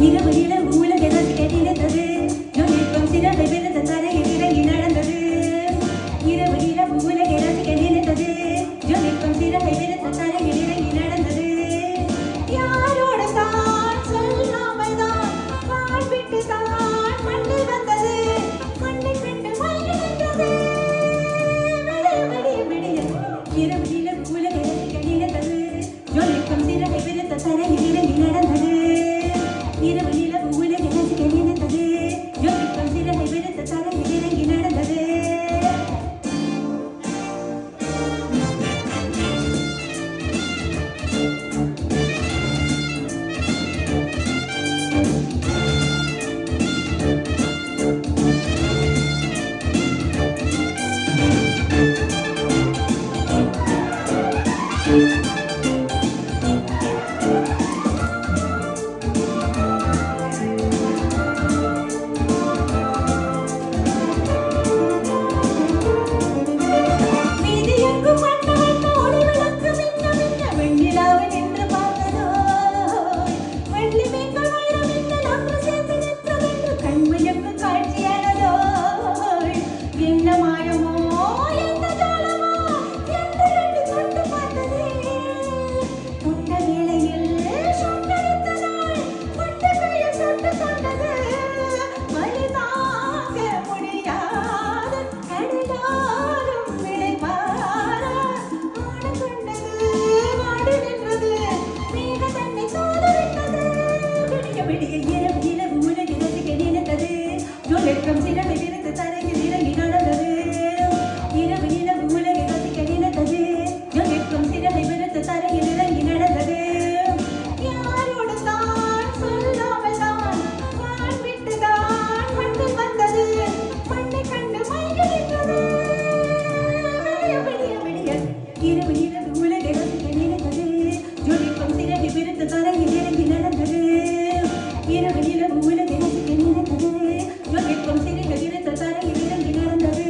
இரவு நிலவு உலகெல்லாம் கிடைத்தது ஜொலிக்கும் சிறகை விழுந்த தரையில் இறங்கி நடந்தது இரவு நிலவு உலகெல்லாம் கிடைத்தது ஜொலிக்கும் சிறகை விழுந்த தரையில் இறங்கி நடந்தது யாரோட தான் சொல்லாமல் தான் வான் விட்டு தான் மண்ணில் வந்தது மண்ணை கண்டு மயங்கி நின்றது விடிய விடிய இரவு நிலவு உலகெல்லாம் கிடைத்தது ஜொலிக்கும் சிறகை விழுந்த தரையில் இறங்கி நடந்தது இரவு நிலவு உலகெல்லாம் கிடைத்தது ஜொலிக்கும் சிறகை விழுந்த தரையில் இறங்கி நடந்தது ஜொலிக்கும் சிறகை விழுந்த தரையில் இறங்கி நடந்தது இரவு நிலவு உலகை ரசிக்க நினைத்தது ஜொலிக்கும் சிறகை விழுந்த தரையில் இறங்கி நடந்தது யாரோடு தான் சொல்லாமல் தான் வான் விட்டு தான் மண்ணில் வந்தது மண்ணை கண்டு மயங்கி நின்றது விடிய விடிய இரவு நிலவு உலகை ரசிக்க நினைத்தது ஜொலிக்கும் சிறகை விழுந்த தரையில் இறங்கி நடந்தது இரவு நிலவு உலகை ரசிக்க நினைத்தது ஜொலிக்கும் சிறகை விழுந்த தரையில் இறங்கி நடந்தது